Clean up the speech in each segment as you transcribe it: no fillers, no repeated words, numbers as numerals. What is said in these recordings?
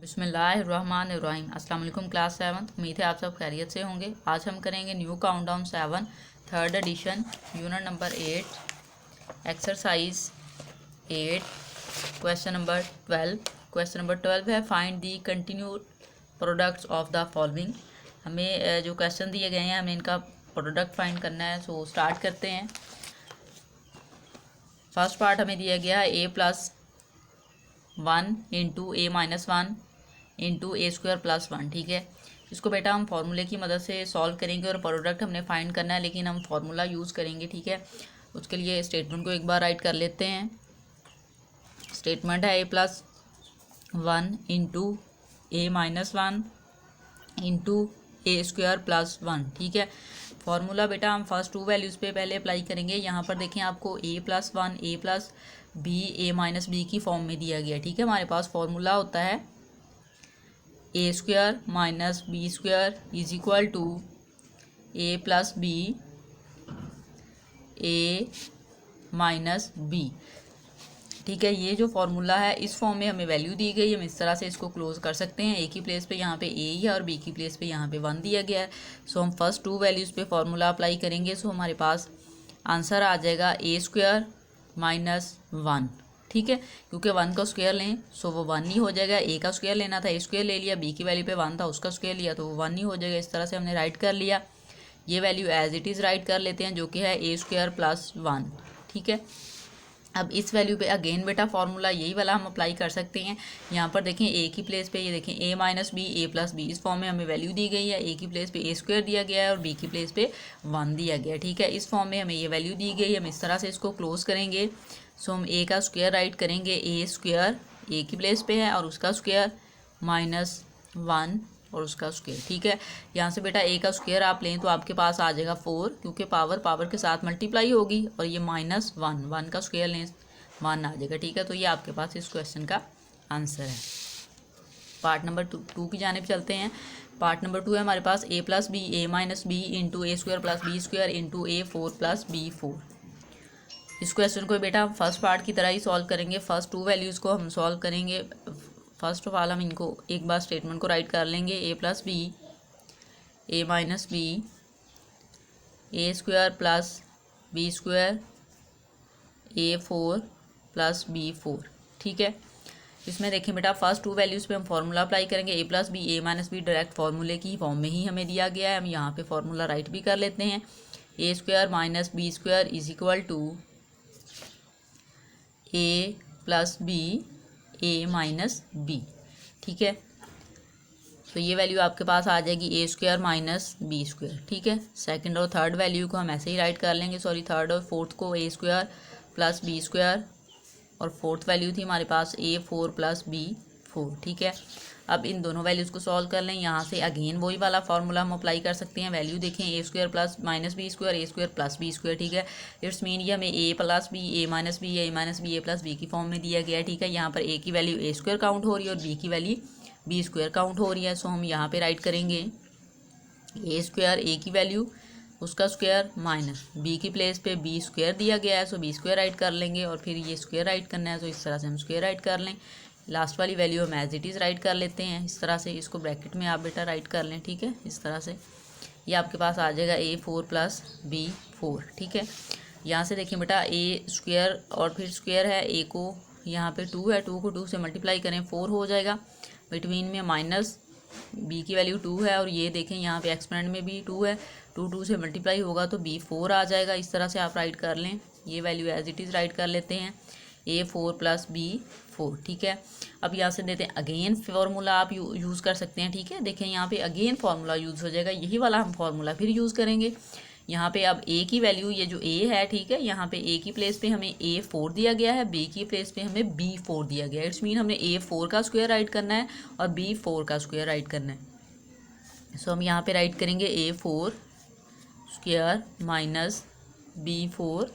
बिस्मिल्लाहिर्रहमानिर्रहीम। अस्सलाम वालेकुम क्लास 7। उम्मीद है आप सब खैरियत से होंगे। आज हम करेंगे new countdown 7 third edition unit number 8 exercise 8 question number 12। Question number 12 है find the continued products of the following. हमें जो क्वेश्चन दिए गए हैं हमें इनका प्रोडक्ट फाइंड करना है। सो स्टार्ट करते हैं। फर्स्ट पार्ट हमें दिया गया है a+1 into a-1 into A square plus 1। ठीक है, इसको बेटा हम फार्मूले की मदद से सॉल्व करेंगे और प्रोडक्ट हमने फाइंड करना है, लेकिन हम फार्मूला यूज़ करेंगे। ठीक है, उसके लिए स्टेटमेंट को एक बार राइट कर लेते हैं। स्टेटमेंट है a+1 into a-1 into A square plus 1। ठीक है, फार्मूला बेटा हम फर्स्ट टू वैल्यूज़ पे पहले अप्लाई करेंगे। यहाँ पर देखें आपको a+1 a+b a-b की फॉर्म में दिया गया। ठीक है, हमारे पास फार्मूला होता है A square minus B square is equal to a+b a-b। ठीक है, ये जो फार्मूला है इस फॉर्म में हमें वैल्यू दी गई। हम इस तरह से इसको क्लोज कर सकते हैं। ए की प्लेस पे यहाँ पे ए ही है और बी की प्लेस पे यहाँ पे 1 दिया गया है। सो हम फर्स्ट टू वैल्यूज़ पे फार्मूला अप्लाई करेंगे। सो हमारे पास आंसर आ जाएगा ए स्क्वायर माइनस 1। ठीक है, क्योंकि 1 का स्क्वायर लें सो वो 1 ही हो जाएगा। ए का स्क्वायर लेना था, ए स्क्वायर ले लिया। बी की वैल्यू पे 1 था, उसका स्क्वायर लिया तो वो 1 ही हो जाएगा। इस तरह से हमने राइट कर लिया। ये value as it is write कर लेते हैं, जो कि है ए स्क्वायर प्लस 1। ठीक है, अब इस वैल्यू पे अगेन बेटा फार्मूला यही वाला हम अप्लाई कर सकते हैं। यहाँ पर देखें ए की प्लेस पे ये देखें a-b a+b, इस फॉर्म में हमें वैल्यू दी गई है। ए की प्लेस पे ए स्क्वायर दिया गया है और बी की प्लेस पे 1 दिया गया है। ठीक है, इस फॉर्म में हमें ये वैल्यू दी गई। हम इस तरह से इसको क्लोज करेंगे। सो हम ए का स्क्वायर राइट करेंगे। ए स्क्वायर ए की प्लेस पे है और उसका स्क्वायर माइनस 1 और उसका स्क्वायर। ठीक है, यहाँ से बेटा ए का स्क्वायर आप लें तो आपके पास आ जाएगा 4, क्योंकि पावर के साथ मल्टीप्लाई होगी और ये माइनस 1 का स्क्वायर लें 1 आ जाएगा। ठीक है, तो ये आपके पास इस क्वेश्चन का आंसर है। पार्ट नंबर 2 की जानिब चलते हैं। पार्ट नंबर 2 है हमारे पास a+b a-b into A square plus B square into a4 plus b4। इस क्वेश्चन को बेटा हम फर्स्ट पार्ट की तरह ही सॉल्व करेंगे। फर्स्ट टू वैल्यूज़ को हम सॉल्व करेंगे। फर्स्ट ऑफ ऑल हम इनको एक बार स्टेटमेंट को राइट कर लेंगे। a+b a-b A square plus B square a4 plus b4। ठीक है, इसमें देखें बेटा फर्स्ट टू वैल्यूज़ पे हम फार्मूला अप्लाई करेंगे। a+b a-b डायरेक्ट फार्मूले की फॉर्म में ही हमें दिया गया है। हम यहाँ पे फार्मूला राइट भी कर लेते हैं। A square minus B square is equal to a+b a-b। ठीक है, तो ये वैल्यू आपके पास आ जाएगी ए स्क्वायर माइनस बी स्क्वायर। ठीक है, सेकंड और थर्ड वैल्यू को हम ऐसे ही राइट कर लेंगे। सॉरी, थर्ड और फोर्थ को ए स्क्वायर प्लस बी स्क्वायर और फोर्थ वैल्यू थी हमारे पास a4 प्लस b4। ठीक है, अब इन दोनों वैल्यूज़ को सॉल्व कर लें। यहाँ से अगेन वही वाला फार्मूला हम अप्लाई कर सकते हैं। वैल्यू देखें A square plus minus B square A square plus B square. ठीक है, इट्स मीन ये हमें a+b a-b a+b की फॉर्म में दिया गया है। ठीक है, यहाँ पर ए की वैल्यू ए स्क्वायर काउंट हो रही है और बी की वैल्यू बी स्क्वायर काउंट हो रही है। सो हम यहाँ पे राइट करेंगे ए स्क्वायर ए की वैल्यू उसका स्क्वायर माइनस बी की प्लेस पे बी स्क्वायर दिया गया है, सो बी स्क्वायर राइट कर लेंगे और फिर ये स्क्वायर राइट करना है, तो इस तरह से हम स्क्वायर राइट कर लें। लास्ट वाली वैल्यू हम एज इट इज़ राइट कर लेते हैं। इस तरह से इसको ब्रैकेट में आप बेटा राइट कर लें। ठीक है, इस तरह से ये आपके पास आ जाएगा a4 प्लस b4। ठीक है, यहाँ से देखिए बेटा ए स्क्वायर और फिर स्क्वायर है। ए को यहाँ पे 2 है, 2 को 2 से मल्टीप्लाई करें 4 हो जाएगा। बिटवीन में माइनस बी की वैल्यू 2 है और ये देखें यहाँ पे एक्सपोनेंट में भी 2 है। 2 से मल्टीप्लाई होगा तो b4 आ जाएगा। इस तरह से आप राइट कर लें। ये value as it is write कर लेते हैं a4 प्लस b4। ठीक है, अब यहाँ से देते हैं अगेन फार्मूला आप यूज़ कर सकते हैं। ठीक है, देखें यहाँ पे अगेन फार्मूला यूज़ हो जाएगा। यही वाला हम फार्मूला फिर यूज़ करेंगे। यहाँ पे अब a की वैल्यू ये जो a है, ठीक है, यहाँ पे a की प्लेस पे हमें a4 दिया गया है, b की प्लेस पे हमें b4 दिया गया है। इट्स मीन हमने a4 का स्क्वायर राइट करना है और b4 का स्क्वायर राइट करना है। सो हम यहाँ पे राइट करेंगे a4 square minus b4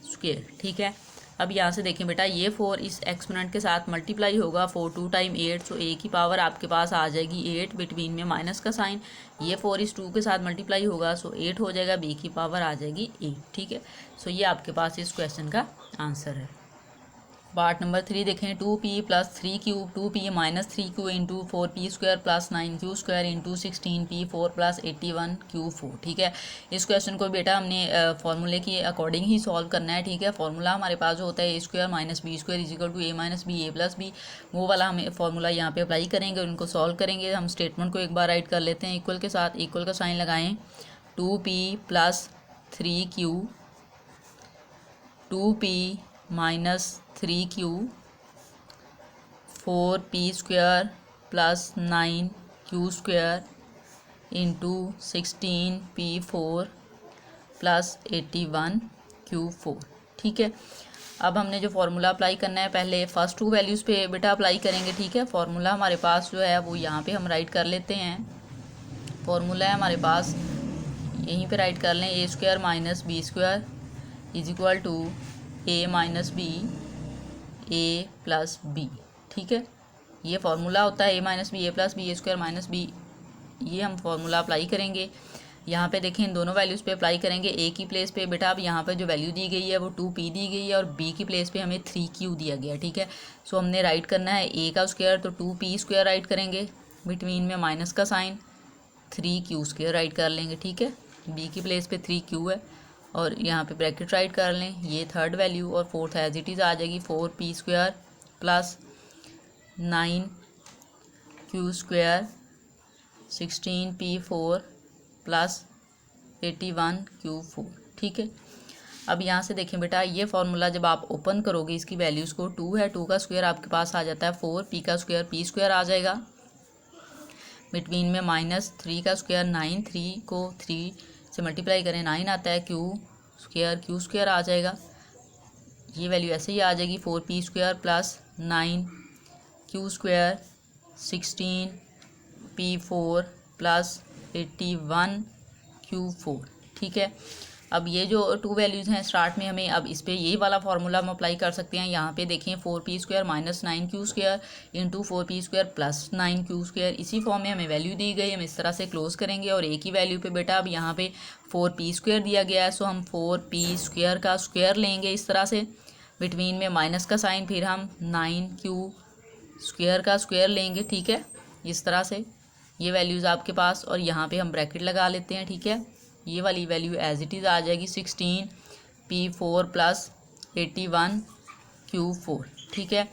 square. ठीक है, अब यहाँ से देखें बेटा ये 4 इस एक्सपोनेंट के साथ मल्टीप्लाई होगा। 4 2 टाइम 8, सो a की पावर आपके पास आ जाएगी 8, बिटवीन में माइनस का साइन। ये 4 इस 2 के साथ मल्टीप्लाई होगा, सो 8 हो जाएगा। b की पावर आ जाएगी 8। ठीक है, सो ये आपके पास इस क्वेश्चन का आंसर है। पार्ट नंबर 3 देखें 2p plus 3q 2p minus 3q into 4p square plus 9q square into 16p4 plus 81q4। ठीक है, इस क्वेश्चन को बेटा हमने फॉर्मूले की अकॉर्डिंग ही सॉल्व करना है। ठीक है, फॉर्मूला हमारे पास जो होता है A square minus B square is equal to A minus B A plus B, वो वाला हमें फॉर्मूला यहाँ पे अप्लाई करेंगे, उनको सॉल्व करेंगे। हम स्टेटमेंट को एक बार राइट कर लेते हैं। इक्वल के साथ इक्वल का साइन लगाएं। 2p plus 3q 2p minus 3q 4p square plus 9q square into 16p4 plus 81q4। ठीक है, अब हमने जो फार्मूला अप्लाई करना है, पहले फर्स्ट टू वैल्यूज़ पे बेटा अप्लाई करेंगे। ठीक है, फार्मूला हमारे पास जो है वो यहाँ पे हम राइट कर लेते हैं। फार्मूला है हमारे पास, यहीं पे राइट कर लें। A square minus B square is equal to A minus B A plus B. ठीक है, ये फार्मूला होता है A minus B A plus B A square minus B. ये हम फार्मूला अप्लाई करेंगे। यहाँ पे देखें, इन दोनों वैल्यूज़ पे अप्लाई करेंगे। ए की प्लेस पे बेटा अब यहाँ पे जो वैल्यू दी गई है वो 2p दी गई है और बी की प्लेस पे हमें 3q दिया गया। ठीक है, सो हमने राइट करना है ए का स्क्वायर, तो 2p स्क्वायर राइट करेंगे, बिटवीन में माइनस का साइन, 3q स्क्वायर राइट कर लेंगे। ठीक है, बी की प्लेस पे 3q है और यहाँ पे ब्रैकेट राइट कर लें। ये थर्ड वैल्यू और फोर्थ एज इट इज़ आ जाएगी 4p square plus 9q square 16p4 plus 81q4। ठीक है, अब यहाँ से देखें बेटा, ये फार्मूला जब आप ओपन करोगे इसकी वैल्यूज़ को, 2 है, 2 का स्क्वायर आपके पास आ जाता है 4, p का स्क्वायर p स्क्वायर आ जाएगा, बिटवीन में माइनस 3 का स्क्वायर 9, 3 को 3 से मल्टीप्लाई करें 9 आता है, q स्क्वायर आ जाएगा। ये वैल्यू ऐसे ही आ जाएगी 4p square plus 9q square 16p4 plus 81q4। ठीक है, अब ये जो 2 वैल्यूज़ हैं स्टार्ट में, हमें अब इस पर यही वाला फार्मूला हम अप्लाई कर सकते हैं। यहाँ पे देखें 4p square minus 9q square into 4p square plus 9q square, इसी फॉर्म में हमें वैल्यू दी गई, हम इस तरह से क्लोज करेंगे। और एक ही वैल्यू पे बेटा अब यहाँ पे 4p स्क्वायर दिया गया है, सो हम 4p स्क्वायर का स्क्वायर लेंगे इस तरह से, बिटवीन में माइनस का साइन, फिर हम 9q स्क्वायर का स्क्वायर लेंगे। ठीक है, इस तरह से ये वैल्यूज़ आपके पास, और यहाँ पे हम ब्रैकेट लगा लेते हैं। ठीक है, ये वाली वैल्यू एज इट इज़ आ जाएगी 16p4 प्लस 81q4। ठीक है,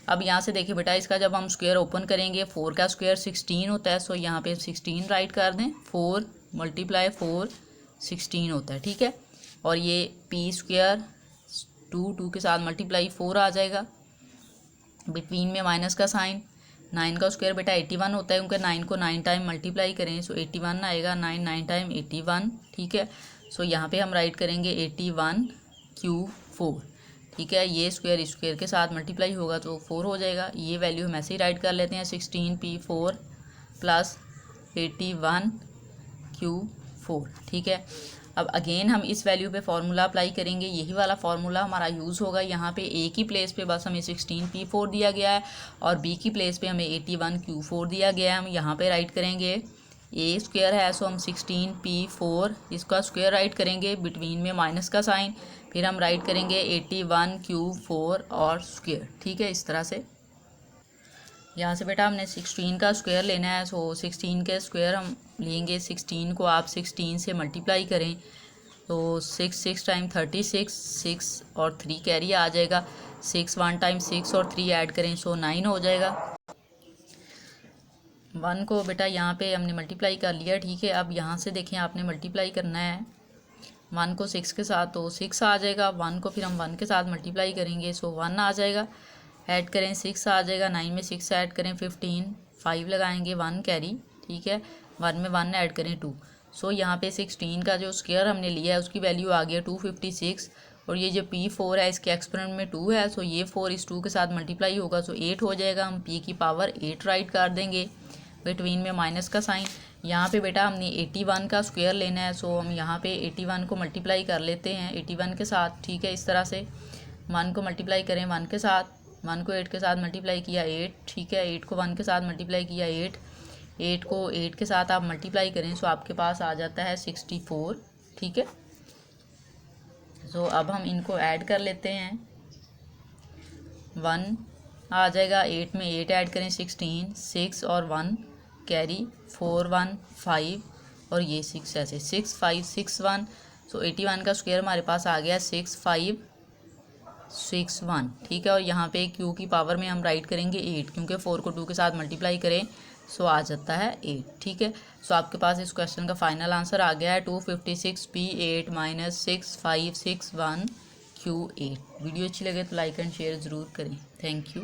अब यहाँ से देखिए बेटा, इसका जब हम स्क्वायर ओपन करेंगे, 4 का स्क्वायर 16 होता है, सो यहाँ पे 16 राइट कर दें, 4 × 4 16 होता है। ठीक है, और ये p स्क्वायर 2 के साथ मल्टीप्लाई 4 आ जाएगा, बिटवीन में माइनस का साइन, 9 का स्क्वायर बेटा 81 होता है, क्योंकि 9 को 9 टाइम मल्टीप्लाई करें, सो 81 आएगा, 9 टाइम 81। ठीक है, सो यहाँ पे हम राइट करेंगे 81q4। ठीक है, ये स्क्वायर स्क्वायर के साथ मल्टीप्लाई होगा तो 4 हो जाएगा। ये वैल्यू हम ऐसे ही राइट कर लेते हैं, 16p4 प्लस 81q4। ठीक है, अब अगेन हम इस वैल्यू पे फार्मूला अप्लाई करेंगे, यही वाला फार्मूला हमारा यूज़ होगा। यहाँ पे ए की प्लेस पे बस हमें 16p4 दिया गया है और बी की प्लेस पे हमें 81q4 दिया गया है। हम यहाँ पे राइट करेंगे, ए स्क्वायर है, सो हम 16p4 इसका स्क्वायर राइट करेंगे, बिटवीन में माइनस का साइन, फिर हम राइट करेंगे 81q4 और स्क्वायर। ठीक है, इस तरह से यहाँ से बेटा हमने 16 का स्क्वायर लेना है, सो 16 के स्क्वायर हम लेंगे। 16 को आप 16 से मल्टीप्लाई करें तो 6 टाइम 36, 6 और 3 कैरी आ जाएगा, 6 1 टाइम 6 और 3 ऐड करें, सो 9 हो जाएगा। 1 को बेटा यहाँ पे हमने मल्टीप्लाई कर लिया। ठीक है, अब यहाँ से देखें, आपने मल्टीप्लाई करना है 1 को 6 के साथ, तो 6 आ जाएगा। 1 को फिर हम 1 के साथ मल्टीप्लाई करेंगे, सो 1 आ जाएगा, ऐड करें 6 आ जाएगा, 9 में 6 ऐड करें 15, 5 लगाएंगे 1 कैरी। ठीक है, 1 में 1 ऐड करें 2, सो यहाँ पे 16 का जो स्क्वायर हमने लिया है उसकी वैल्यू आ गया 256, और ये जो p4 है इसके एक्सपोनेंट में 2 है, सो ये 4 इस 2 के साथ मल्टीप्लाई होगा, सो 8 हो जाएगा। हम p की पावर 8 राइट कर देंगे, बिटवीन में माइनस का साइन। यहाँ पे बेटा हमने 81 का स्क्वायर लेना है, सो हम यहाँ पे 81 को मल्टीप्लाई कर लेते हैं 81 के साथ। ठीक है, इस तरह से 1 को मल्टीप्लाई करें 1 के साथ, 1 को 8 के साथ मल्टीप्लाई किया 8। ठीक है, 8 को 1 के साथ मल्टीप्लाई किया 8, 8 को 8 के साथ आप मल्टीप्लाई करें, सो आपके पास आ जाता है 64। ठीक है, सो अब हम इनको ऐड कर लेते हैं। 1 आ जाएगा, 8 में 8 ऐड करें 16, 6 और 1 कैरी 4 1 5 और ये 6 ऐसे 6 5 6 1। सो 81 का स्क्वायर हमारे पास आ गया 6 5 6 1, ठीक है। और यहाँ पे क्यू की पावर में हम राइट करेंगे 8, क्योंकि 4 को 2 के साथ मल्टीप्लाई करें सो आ जाता है 8, ठीक है। सो आपके पास इस क्वेश्चन का फाइनल आंसर आ गया है 256 P8 माइनस 6 5 6 1 Q8। वीडियो अच्छी लगे तो लाइक एंड शेयर ज़रूर करें। Thank you.